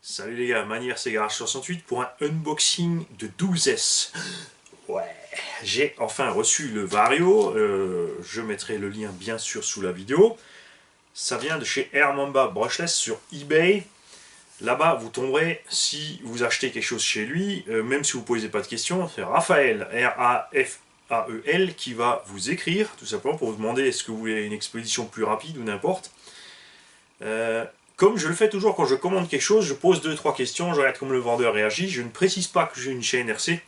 Salut les gars, Manière c'est Garage68 pour un unboxing de 12S. Ouais, j'ai enfin reçu le Vario, je mettrai le lien bien sûr sous la vidéo. Ça vient de chez Hermamba Brushless sur eBay. Là-bas, vous tomberez, si vous achetez quelque chose chez lui, même si vous ne posez pas de questions, c'est Raphaël, R-A-F-A-E-L, qui va vous écrire, tout simplement, pour vous demander est-ce que vous voulez une expédition plus rapide ou n'importe. Comme je le fais toujours quand je commande quelque chose, je pose 2-3 questions, je regarde comment le vendeur réagit, je ne précise pas que j'ai une chaîne RC,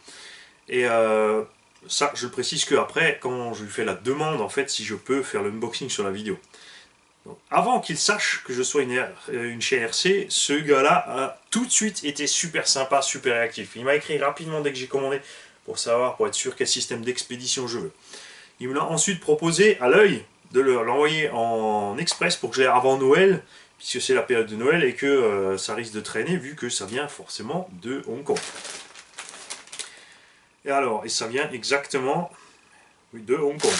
et ça je le précise que après, quand je lui fais la demande, en fait, si je peux faire l'unboxing sur la vidéo. Donc, avant qu'il sache que je sois une chaîne RC, ce gars-là a tout de suite été super sympa, super réactif. Il m'a écrit rapidement dès que j'ai commandé, pour savoir, pour être sûr quel système d'expédition je veux. Il me l'a ensuite proposé à l'œil de l'envoyer en express pour que je l'ai avant Noël, puisque c'est la période de Noël et que ça risque de traîner vu que ça vient forcément de Hong Kong. Et ça vient exactement de Hong Kong.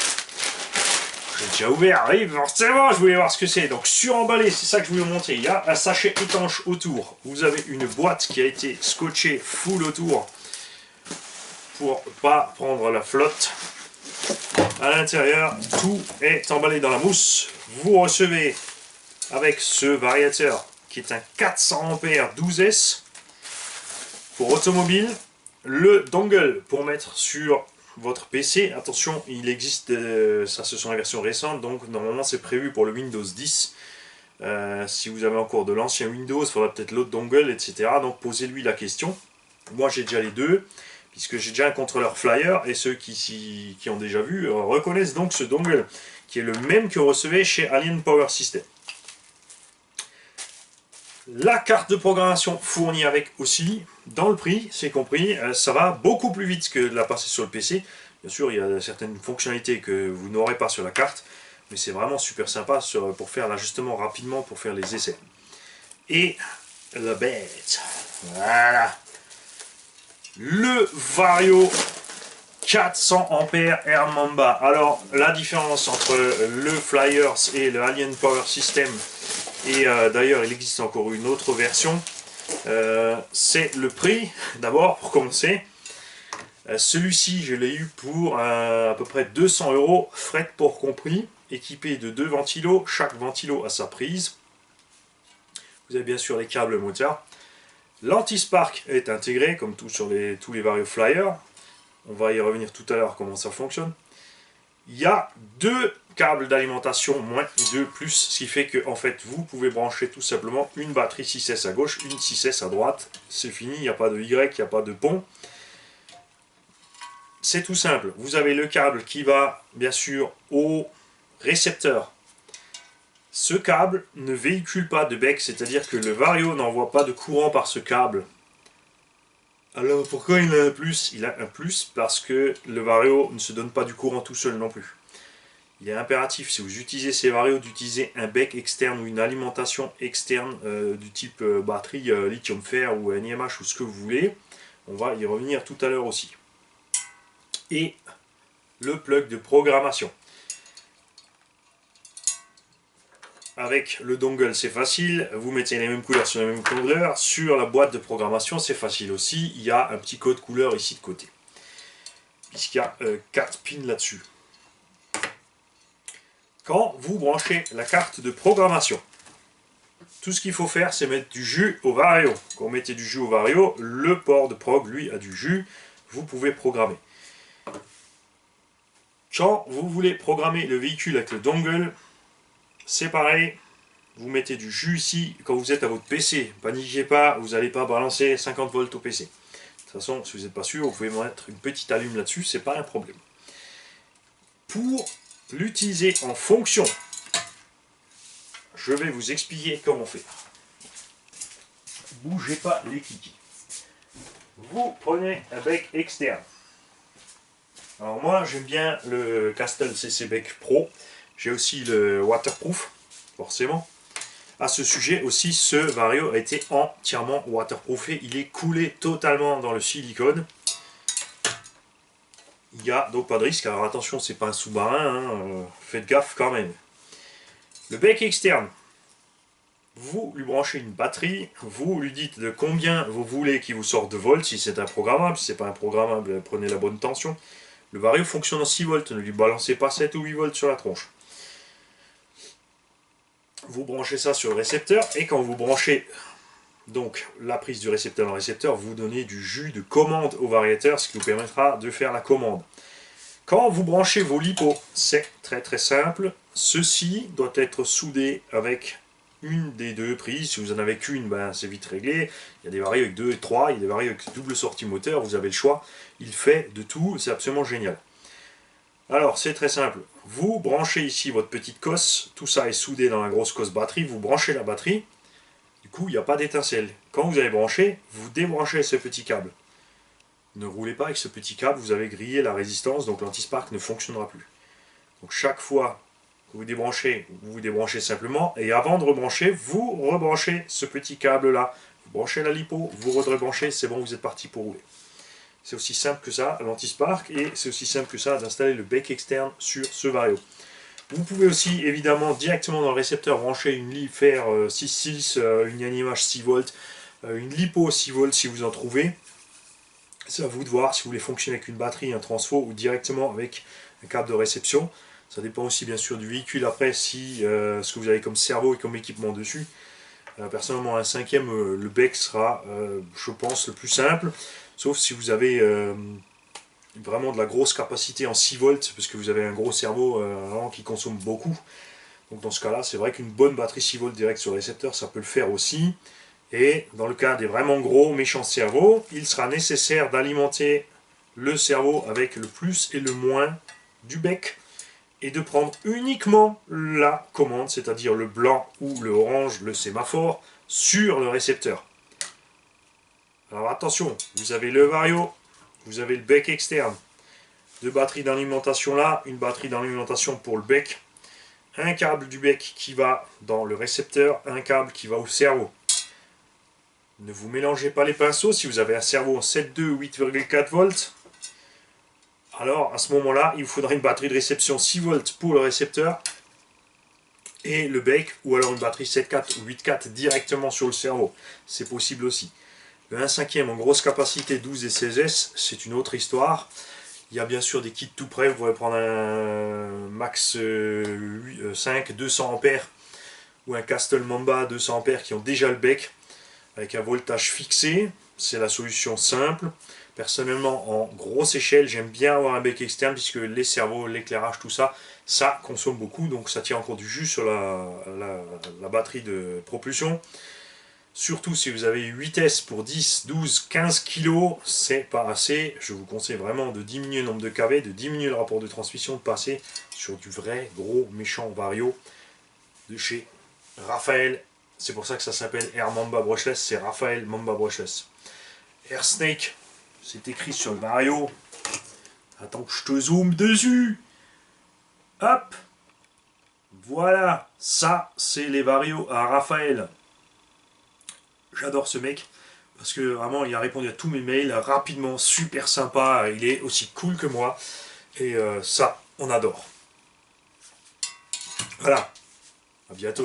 J'ai déjà ouvert, oui forcément je voulais voir ce que c'est. Donc suremballé, c'est ça que je voulais vous montrer. Il y a un sachet étanche autour. Vous avez une boîte qui a été scotchée full autour pour pas prendre la flotte. À l'intérieur, tout est emballé dans la mousse. Vous recevez avec ce variateur qui est un 400 ampères 12S pour automobile, le dongle pour mettre sur votre PC. Attention, il existe, ça ce sont les versions récentes, donc normalement c'est prévu pour le Windows 10. Si vous avez encore de l'ancien Windows, il faudra peut-être l'autre dongle, etc. Donc posez-lui la question. Moi j'ai déjà les deux, puisque j'ai déjà un contrôleur Flyer, et ceux qui ont déjà vu reconnaissent donc ce dongle, qui est le même que vous recevez chez Alien Power System. La carte de programmation fournie avec aussi, dans le prix, c'est compris, ça va beaucoup plus vite que de la passer sur le PC. Bien sûr, il y a certaines fonctionnalités que vous n'aurez pas sur la carte, mais c'est vraiment super sympa pour faire l'ajustement rapidement, pour faire les essais. Et la bête, voilà, le Vario 400 ampères Hermamba. Alors, la différence entre le Flyers et le Alien Power System, et d'ailleurs il existe encore une autre version, c'est le prix. D'abord, pour commencer, celui-ci je l'ai eu pour à peu près 200 €, frais de port compris, équipé de 2 ventilos, chaque ventilo a sa prise. Vous avez bien sûr les câbles moteurs. L'anti-spark est intégré comme tout sur tous les Vario Flyer. On va y revenir tout à l'heure comment ça fonctionne. Il y a 2 câbles d'alimentation moins et 2 plus, ce qui fait que en fait vous pouvez brancher tout simplement une batterie 6S à gauche, une 6S à droite. C'est fini, il n'y a pas de Y, il n'y a pas de pont. C'est tout simple. Vous avez le câble qui va bien sûr au récepteur. Ce câble ne véhicule pas de bec, c'est-à-dire que le Vario n'envoie pas de courant par ce câble. Alors pourquoi il a un plus? Il a un plus parce que le Vario ne se donne pas du courant tout seul non plus. Il est impératif, si vous utilisez ces Vario, d'utiliser un bec externe ou une alimentation externe du type batterie lithium-fer ou NiMH ou ce que vous voulez. On va y revenir tout à l'heure aussi. Et le plug de programmation. Avec le dongle, c'est facile, vous mettez les mêmes couleurs sur les mêmes couleurs. Sur la boîte de programmation, c'est facile aussi. Il y a un petit code couleur ici de côté, puisqu'il y a 4 pins là-dessus. Quand vous branchez la carte de programmation, tout ce qu'il faut faire, c'est mettre du jus au Vario. Quand vous mettez du jus au Vario, le port de prog, lui, a du jus. Vous pouvez programmer. Quand vous voulez programmer le véhicule avec le dongle, c'est pareil. Vous mettez du jus ici quand vous êtes à votre PC. Paniquez pas, vous n'allez pas balancer 50 volts au PC. De toute façon, si vous n'êtes pas sûr, vous pouvez mettre une petite allume là-dessus, c'est pas un problème. Pour l'utiliser en fonction, je vais vous expliquer comment faire. Bougez pas les kikis. Vous prenez un bec externe. Alors moi j'aime bien le Castel CC Bec Pro. J'ai aussi le waterproof, forcément. À ce sujet aussi, ce Vario a été entièrement waterproofé. Il est coulé totalement dans le silicone. Il n'y a donc pas de risque. Alors attention, c'est pas un sous-marin, hein, faites gaffe quand même. Le bec externe, vous lui branchez une batterie, vous lui dites de combien vous voulez qu'il vous sorte de volts, si c'est un programmable, si c'est pas un programmable, prenez la bonne tension. Le vario fonctionne en 6 volts, ne lui balancez pas 7 ou 8 volts sur la tronche. Vous branchez ça sur le récepteur, et quand vous branchez donc la prise du récepteur dans le récepteur, vous donnez du jus de commande au variateur, ce qui vous permettra de faire la commande. Quand vous branchez vos LiPo, c'est très très simple. Ceci doit être soudé avec une des deux prises. Si vous en avez qu'une, ben, c'est vite réglé. Il y a des varios avec 2 et 3, il y a des varios avec double sortie moteur, vous avez le choix. Il fait de tout, c'est absolument génial. Alors, c'est très simple. Vous branchez ici votre petite cosse, tout ça est soudé dans la grosse cosse batterie, vous branchez la batterie, du coup, il n'y a pas d'étincelle. Quand vous avez branché, vous débranchez ce petit câble. Ne roulez pas avec ce petit câble, vous avez grillé la résistance, donc l'anti-spark ne fonctionnera plus. Donc chaque fois que vous vous débranchez simplement, et avant de rebrancher, vous rebranchez ce petit câble-là. Vous branchez la LiPo, vous rebranchez, c'est bon, vous êtes parti pour rouler. C'est aussi simple que ça, l'anti-spark, et c'est aussi simple que ça d'installer le bec externe sur ce vario. Vous pouvez aussi, évidemment, directement dans le récepteur, brancher une LiFer 6.6, une Yanimage 6 volts, une LiPo 6 volts si vous en trouvez. C'est à vous de voir si vous voulez fonctionner avec une batterie, un transfo, ou directement avec un câble de réception. Ça dépend aussi bien sûr du véhicule après, si ce que vous avez comme cerveau et comme équipement dessus. Personnellement, un 5e, le bec sera, je pense, le plus simple. Sauf si vous avez vraiment de la grosse capacité en 6 volts, parce que vous avez un gros cerveau qui consomme beaucoup. Donc dans ce cas-là, c'est vrai qu'une bonne batterie 6 volts direct sur le récepteur, ça peut le faire aussi. Et dans le cas des vraiment gros méchants cerveaux, il sera nécessaire d'alimenter le cerveau avec le plus et le moins du bec et de prendre uniquement la commande, c'est-à-dire le blanc ou le orange, le sémaphore, sur le récepteur. Alors attention, vous avez le vario, vous avez le bec externe, deux batteries d'alimentation là, une batterie d'alimentation pour le bec, un câble du bec qui va dans le récepteur, un câble qui va au cerveau. Ne vous mélangez pas les pinceaux. Si vous avez un cerveau en 7.2 ou 8,4 volts, alors à ce moment-là, il vous faudra une batterie de réception 6 volts pour le récepteur et le bec, ou alors une batterie 7.4 ou 8.4 directement sur le cerveau. C'est possible aussi. Le 1/5 en grosse capacité 12 et 16S, c'est une autre histoire. Il y a bien sûr des kits tout prêts. Vous pouvez prendre un Max 5 200 ampères ou un Castle Mamba 200 ampères qui ont déjà le bec avec un voltage fixé. C'est la solution simple. Personnellement, en grosse échelle, j'aime bien avoir un bec externe puisque les cerveaux, l'éclairage, tout ça, ça consomme beaucoup. Donc ça tient encore du jus sur la batterie de propulsion. Surtout si vous avez 8S pour 10, 12, 15 kg, c'est pas assez. Je vous conseille vraiment de diminuer le nombre de kV, de diminuer le rapport de transmission, de passer sur du vrai gros méchant vario de chez Raphaël. C'est pour ça que ça s'appelle Air Mamba Brushless, c'est Raphaël Mamba Brushless. Air Snake, c'est écrit sur le vario. Attends que je te zoome dessus. Hop. Voilà, ça c'est les varios à Raphaël. J'adore ce mec, parce que vraiment il a répondu à tous mes mails rapidement, super sympa, il est aussi cool que moi, et ça, on adore. Voilà, à bientôt.